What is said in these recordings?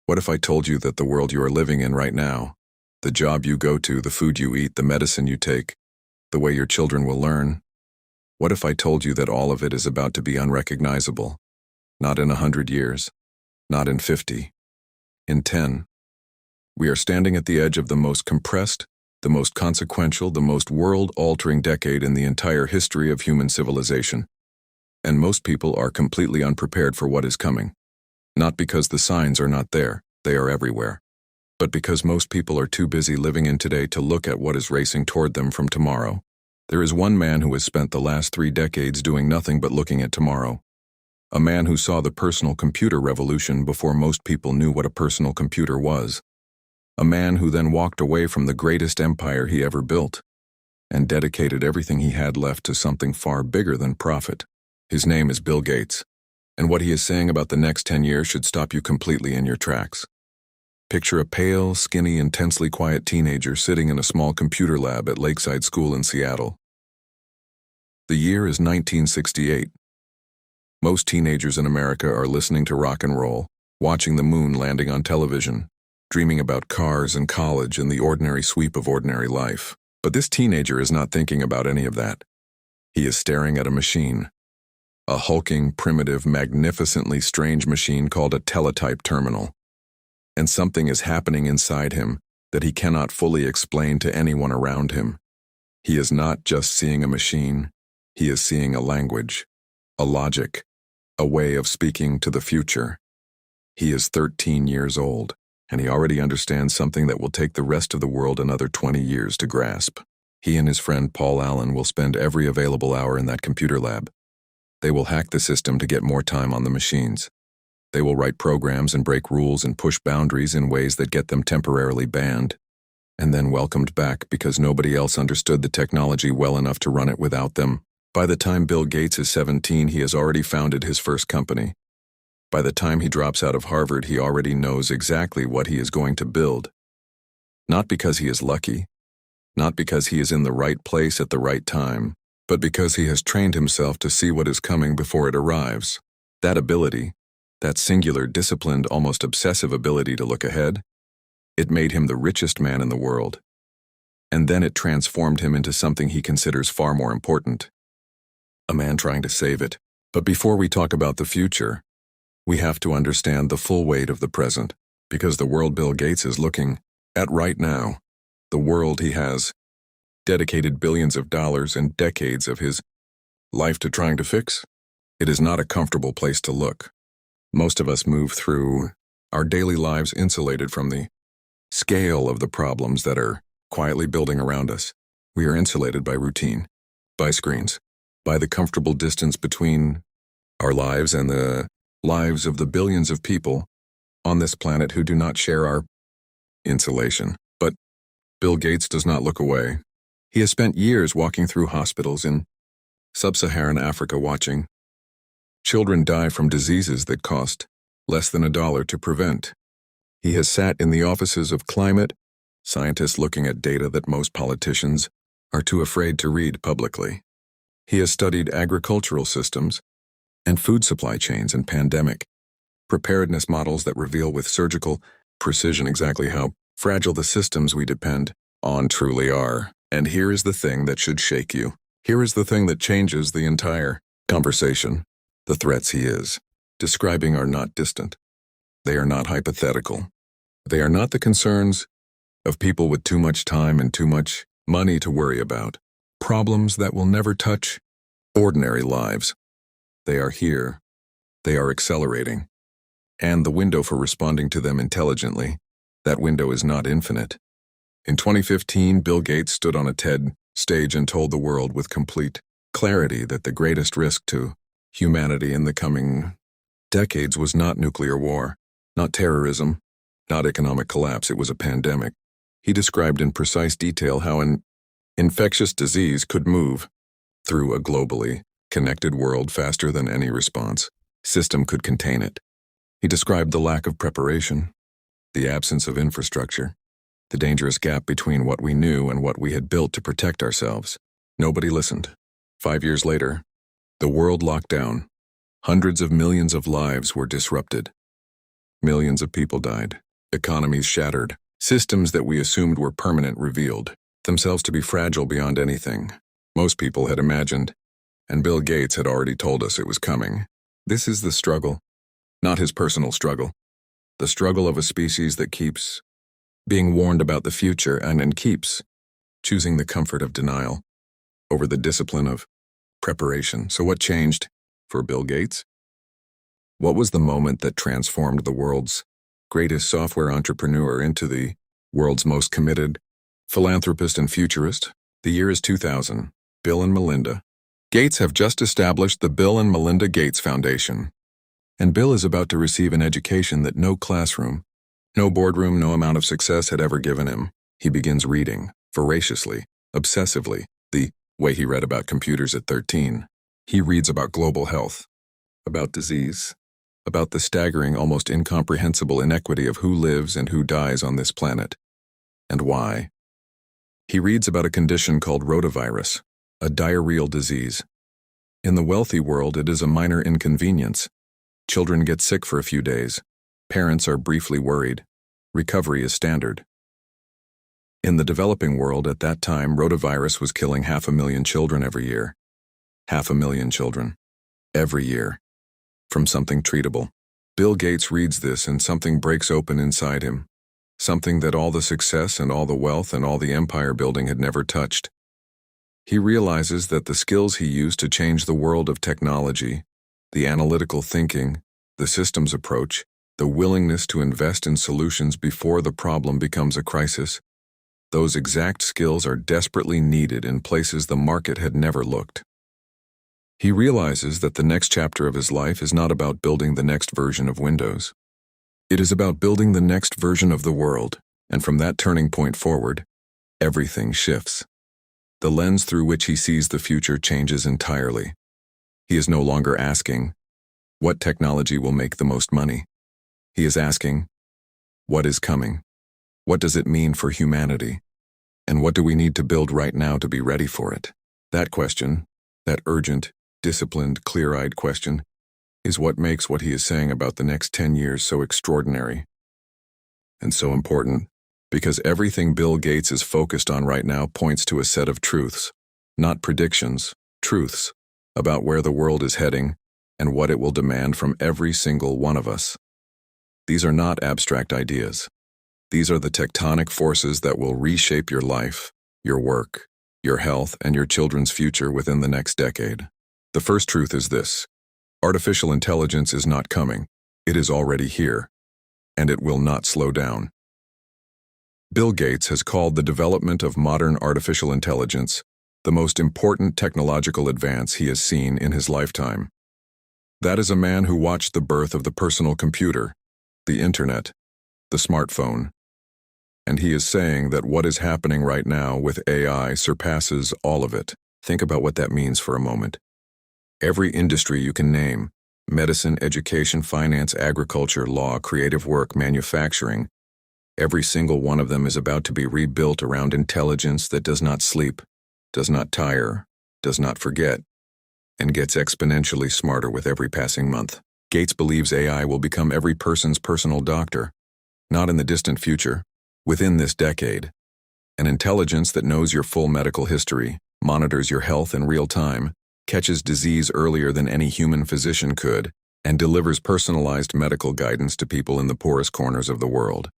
What if I told you that the world you are living in right now, the job you go to, the food you eat, the medicine you take, the way your children will learn, what if I told you that all of it is about to be unrecognizable? Not in 100 years, not in 50, in 10. We are standing at the edge of the most compressed, the most consequential, the most world-altering decade in the entire history of human civilization. And most people are completely unprepared for what is coming. Not because the signs are not there, they are everywhere, but because most people are too busy living in today to look at what is racing toward them from tomorrow. There is one man who has spent the last 3 decades doing nothing but looking at tomorrow. A man who saw the personal computer revolution before most people knew what a personal computer was. A man who then walked away from the greatest empire he ever built and dedicated everything he had left to something far bigger than profit. His name is Bill Gates. And what he is saying about the next 10 years should stop you completely in your tracks. Picture a pale, skinny, intensely quiet teenager sitting in a small computer lab at Lakeside School in Seattle. The year is 1968. Most teenagers in America are listening to rock and roll, watching the moon landing on television, dreaming about cars and college and the ordinary sweep of ordinary life. But this teenager is not thinking about any of that. He is staring at a machine. A hulking, primitive, magnificently strange machine called a teletype terminal. And something is happening inside him that he cannot fully explain to anyone around him. He is not just seeing a machine, he is seeing a language, a logic, a way of speaking to the future. He is 13 years old, and he already understands something that will take the rest of the world another 20 years to grasp. He and his friend Paul Allen will spend every available hour in that computer lab. They will hack the system to get more time on the machines. They will write programs and break rules and push boundaries in ways that get them temporarily banned, and then welcomed back because nobody else understood the technology well enough to run it without them. By the time Bill Gates is 17, he has already founded his first company. By the time he drops out of Harvard, he already knows exactly what he is going to build. Not because he is lucky, not because he is in the right place at the right time, but because he has trained himself to see what is coming before it arrives. That ability, that singular, disciplined, almost obsessive ability to look ahead, it made him the richest man in the world. And then it transformed him into something he considers far more important. A man trying to save it. But before we talk about the future, we have to understand the full weight of the present, because the world Bill Gates is looking at right now, the world he has dedicated billions of dollars and decades of his life to trying to fix, it is not a comfortable place to look. Most of us move through our daily lives insulated from the scale of the problems that are quietly building around us. We are insulated by routine, by screens, by the comfortable distance between our lives and the lives of the billions of people on this planet who do not share our insulation. But Bill Gates does not look away. He has spent years walking through hospitals in sub-Saharan Africa watching children die from diseases that cost less than $1 to prevent. He has sat in the offices of climate scientists looking at data that most politicians are too afraid to read publicly. He has studied agricultural systems and food supply chains and pandemic preparedness models that reveal with surgical precision exactly how fragile the systems we depend on truly are. And here is the thing that should shake you. Here is the thing that changes the entire conversation. The threats he is describing are not distant. They are not hypothetical. They are not the concerns of people with too much time and too much money to worry about. Problems that will never touch ordinary lives. They are here. They are accelerating. And the window for responding to them intelligently, that window is not infinite. In 2015, Bill Gates stood on a TED stage and told the world with complete clarity that the greatest risk to humanity in the coming decades was not nuclear war, not terrorism, not economic collapse. It was a pandemic. He described in precise detail how an infectious disease could move through a globally connected world faster than any response system could contain it. He described the lack of preparation, the absence of infrastructure, the dangerous gap between what we knew and what we had built to protect ourselves. Nobody listened. 5 years later, the world locked down. Hundreds of millions of lives were disrupted. Millions of people died. Economies shattered. Systems that we assumed were permanent revealed themselves to be fragile beyond anything most people had imagined, and Bill Gates had already told us it was coming. This is the struggle, not his personal struggle. The struggle of a species that keeps being warned about the future and keeps choosing the comfort of denial over the discipline of preparation. So what changed for Bill Gates? What was the moment that transformed the world's greatest software entrepreneur into the world's most committed philanthropist and futurist? The year is 2000. Bill and Melinda Gates have just established the Bill and Melinda Gates Foundation. And Bill is about to receive an education that no classroom, no boardroom, no amount of success had ever given him. He begins reading, voraciously, obsessively, the way he read about computers at 13. He reads about global health, about disease, about the staggering, almost incomprehensible inequity of who lives and who dies on this planet, and why. He reads about a condition called rotavirus, a diarrheal disease. In the wealthy world, it is a minor inconvenience. Children get sick for a few days. Parents are briefly worried. Recovery is standard. In the developing world at that time, rotavirus was killing 500,000 children every year. 500,000 children. Every year. From something treatable. Bill Gates reads this and something breaks open inside him. Something that all the success and all the wealth and all the empire building had never touched. He realizes that the skills he used to change the world of technology, the analytical thinking, the systems approach, the willingness to invest in solutions before the problem becomes a crisis, those exact skills are desperately needed in places the market had never looked. He realizes that the next chapter of his life is not about building the next version of Windows. It is about building the next version of the world, and from that turning point forward, everything shifts. The lens through which he sees the future changes entirely. He is no longer asking, what technology will make the most money? He is asking, what is coming? What does it mean for humanity? And what do we need to build right now to be ready for it? That question, that urgent, disciplined, clear-eyed question, is what makes what he is saying about the next 10 years so extraordinary and so important. Because everything Bill Gates is focused on right now points to a set of truths, not predictions, truths, about where the world is heading and what it will demand from every single one of us. These are not abstract ideas. These are the tectonic forces that will reshape your life, your work, your health, and your children's future within the next decade. The first truth is this: artificial intelligence is not coming. It is already here, and it will not slow down. Bill Gates has called the development of modern artificial intelligence the most important technological advance he has seen in his lifetime. That is a man who watched the birth of the personal computer, the internet, the smartphone. And he is saying that what is happening right now with AI surpasses all of it. Think about what that means for a moment. Every industry you can name, medicine, education, finance, agriculture, law, creative work, manufacturing, every single one of them is about to be rebuilt around intelligence that does not sleep, does not tire, does not forget, and gets exponentially smarter with every passing month. Gates believes AI will become every person's personal doctor, not in the distant future, within this decade. An intelligence that knows your full medical history, monitors your health in real time, catches disease earlier than any human physician could, and delivers personalized medical guidance to people in the poorest corners of the world,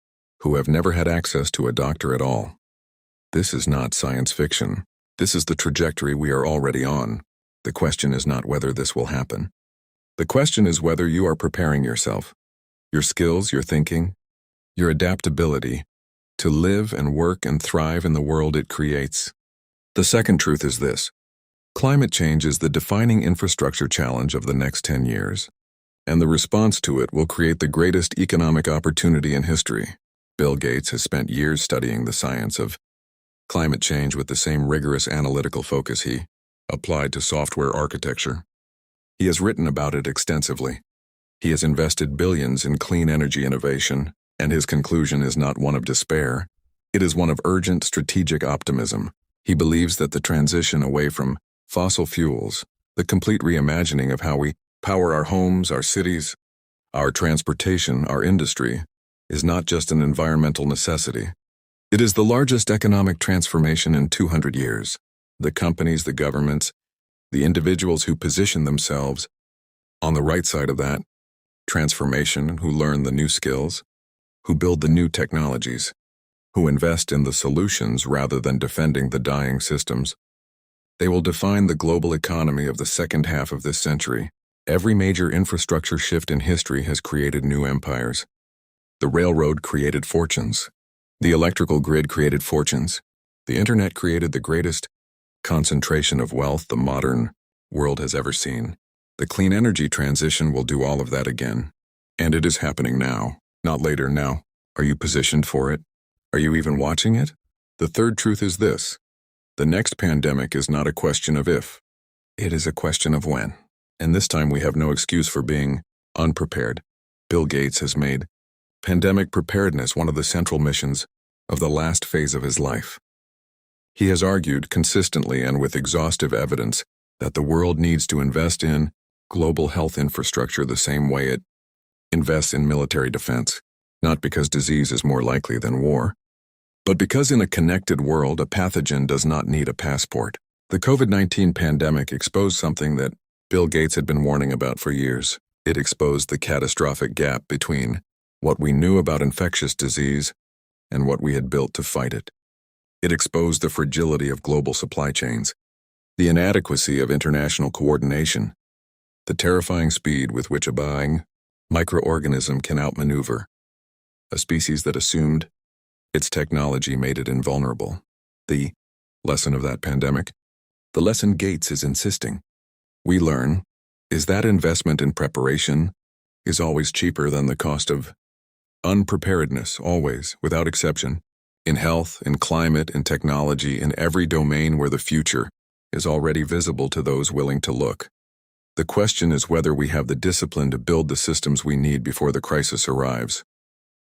who have never had access to a doctor at all. This is not science fiction. This is the trajectory we are already on. The question is not whether this will happen. The question is whether you are preparing yourself, your skills, your thinking, your adaptability, to live and work and thrive in the world it creates. The second truth is this: climate change is the defining infrastructure challenge of the next 10 years, and the response to it will create the greatest economic opportunity in history. Bill Gates has spent years studying the science of climate change with the same rigorous analytical focus he applied to software architecture. He has written about it extensively. He has invested billions in clean energy innovation, and his conclusion is not one of despair. It is one of urgent strategic optimism. He believes that the transition away from fossil fuels, the complete reimagining of how we power our homes, our cities, Our transportation, our industry, is not just an environmental necessity. It is the largest economic transformation in 200 years. The companies, the governments, the individuals who position themselves on the right side of that transformation, who learn the new skills, who build the new technologies, who invest in the solutions rather than defending the dying systems. They will define the global economy of the second half of this century. Every major infrastructure shift in history has created new empires. The railroad created fortunes. The electrical grid created fortunes. The internet created the greatest concentration of wealth the modern world has ever seen. The clean energy transition will do all of that again. And it is happening now, not later now. Are you positioned for it? Are you even watching it? The third truth is this. The next pandemic is not a question of if. It is a question of when. And this time we have no excuse for being unprepared. Bill Gates has made pandemic preparedness one of the central missions of the last phase of his life. He has argued consistently and with exhaustive evidence that the world needs to invest in global health infrastructure the same way it invests in military defense, not because disease is more likely than war, but because in a connected world, a pathogen does not need a passport. The COVID-19 pandemic exposed something that Bill Gates had been warning about for years. It exposed the catastrophic gap between what we knew about infectious disease and what we had built to fight it. It exposed the fragility of global supply chains, the inadequacy of international coordination, the terrifying speed with which a buying microorganism can outmaneuver a species that assumed its technology made it invulnerable. The lesson of that pandemic, the lesson Gates is insisting we learn, is that investment in preparation is always cheaper than the cost of unpreparedness, always, without exception, in health, in climate, in technology, in every domain where the future is already visible to those willing to look. The question is whether we have the discipline to build the systems we need before the crisis arrives,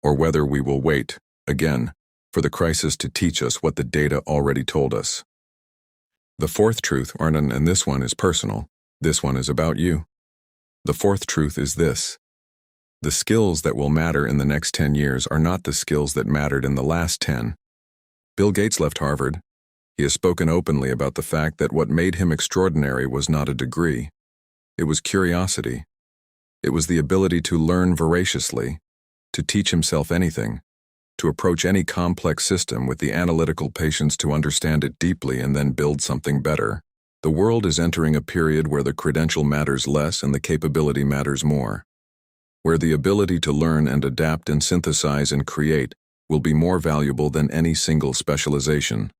or whether we will wait, again, for the crisis to teach us what the data already told us. The fourth truth, and this one is personal, this one is about you. The fourth truth is this. The skills that will matter in the next 10 years are not the skills that mattered in the last 10. Bill Gates left Harvard. He has spoken openly about the fact that what made him extraordinary was not a degree. It was curiosity. It was the ability to learn voraciously, to teach himself anything, to approach any complex system with the analytical patience to understand it deeply and then build something better. The world is entering a period where the credential matters less and the capability matters more, where the ability to learn and adapt and synthesize and create will be more valuable than any single specialization,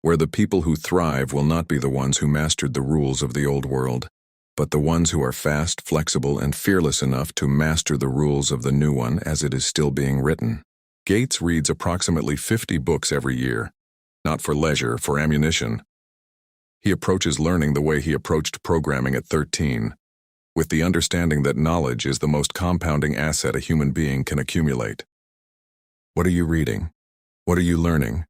where the people who thrive will not be the ones who mastered the rules of the old world, but the ones who are fast, flexible, and fearless enough to master the rules of the new one as it is still being written. Gates reads approximately 50 books every year, not for leisure, for ammunition. He approaches learning the way he approached programming at 13, with the understanding that knowledge is the most compounding asset a human being can accumulate. What are you reading? What are you learning?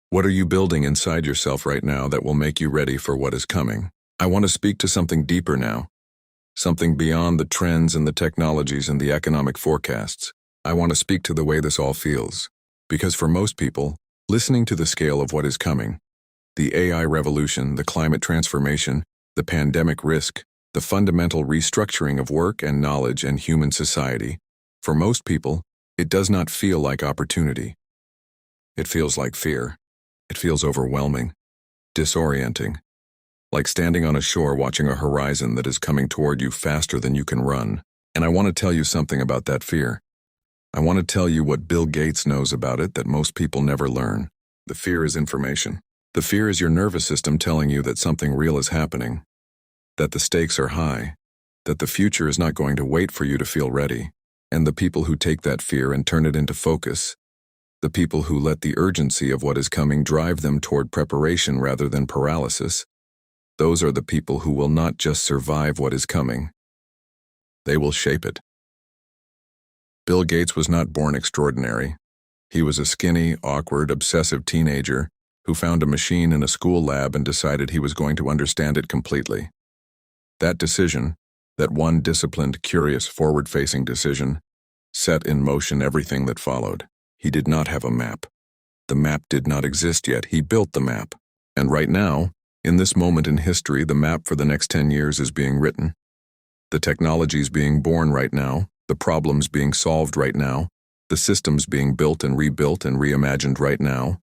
What are you building inside yourself right now that will make you ready for what is coming? I want to speak to something deeper now, something beyond the trends and the technologies and the economic forecasts. I want to speak to the way this all feels, because for most people, listening to the scale of what is coming, the AI revolution, the climate transformation, the pandemic risk, the fundamental restructuring of work and knowledge and human society, for most people, it does not feel like opportunity. It feels like fear. It feels overwhelming, disorienting, like standing on a shore watching a horizon that is coming toward you faster than you can run. And I want to tell you something about that fear. I want to tell you what Bill Gates knows about it that most people never learn. The fear is information. The fear is your nervous system telling you that something real is happening, that the stakes are high, that the future is not going to wait for you to feel ready. And the people who take that fear and turn it into focus, the people who let the urgency of what is coming drive them toward preparation rather than paralysis, those are the people who will not just survive what is coming. They will shape it. Bill Gates was not born extraordinary. He was a skinny, awkward, obsessive teenager who found a machine in a school lab and decided he was going to understand it completely. That decision, That one disciplined, curious, forward-facing decision set in motion everything that followed. He did not have a map. The map did not exist yet. He built the map. And right now, in this moment in history, the map for the next 10 years is being written. The technologies being born right now, the problems being solved right now, the systems being built and reimagined right now.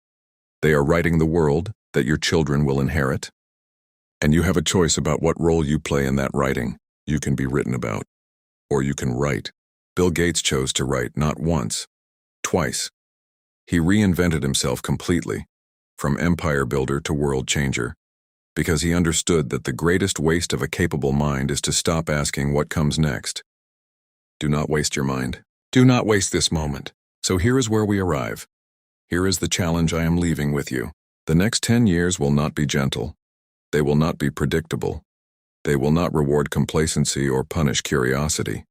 They are writing the world that your children will inherit. And you have a choice about what role you play in that writing. You can be written about, or you can write. Bill Gates chose to write not once, twice. He reinvented himself completely, from empire builder to world changer, because he understood that the greatest waste of a capable mind is to stop asking what comes next. Do not waste your mind. Do not waste this moment. So here is where we arrive. Here is the challenge I am leaving with you. The next 10 years will not be gentle. They will not be predictable. They will not reward complacency or punish curiosity.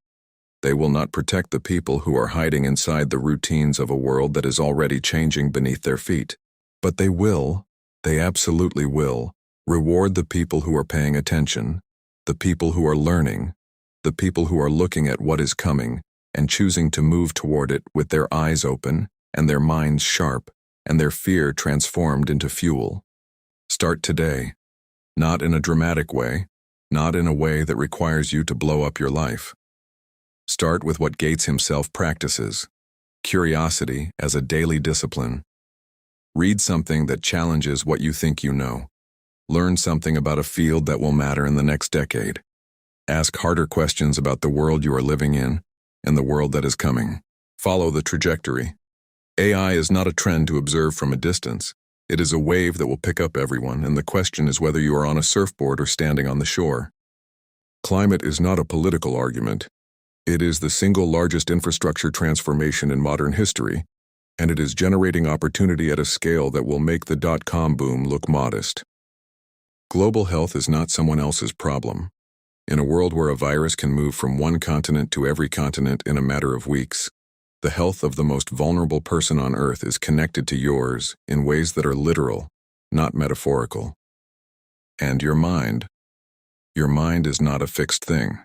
They will not protect the people who are hiding inside the routines of a world that is already changing beneath their feet. But they absolutely will, reward the people who are paying attention, the people who are learning, the people who are looking at what is coming and choosing to move toward it with their eyes open and their minds sharp and their fear transformed into fuel. Start today, not in a dramatic way, not in a way that requires you to blow up your life. Start with what Gates himself practices, curiosity as a daily discipline. Read something that challenges what you think you know. Learn something about a field that will matter in the next decade. Ask harder questions about the world you are living in and the world that is coming. Follow the trajectory. AI is not a trend to observe from a distance. It is a wave that will pick up everyone, and the question is whether you are on a surfboard or standing on the shore. Climate is not a political argument. It is the single largest infrastructure transformation in modern history, and it is generating opportunity at a scale that will make the dot-com boom look modest. Global health is not someone else's problem. In a world where a virus can move from one continent to every continent in a matter of weeks, the health of the most vulnerable person on Earth is connected to yours in ways that are literal, not metaphorical. And your mind is not a fixed thing.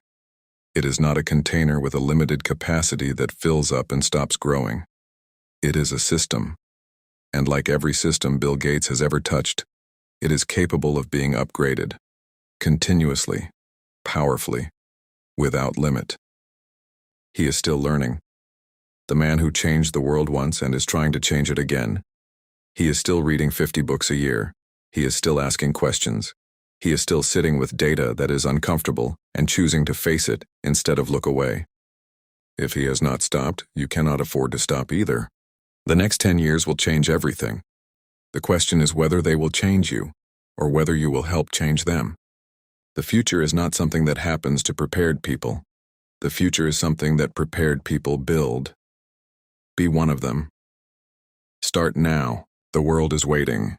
It is not a container with a limited capacity that fills up and stops growing. It is a system. And like every system Bill Gates has ever touched, it is capable of being upgraded, continuously, powerfully, without limit. He is still learning. The man who changed the world once and is trying to change it again. He is still reading 50 books a year. He is still asking questions. He is still sitting with data that is uncomfortable and choosing to face it instead of look away. If he has not stopped, you cannot afford to stop either. The next 10 years will change everything. The question is whether they will change you, or whether you will help change them. The future is not something that happens to prepared people. The future is something that prepared people build. Be one of them. Start now. The world is waiting.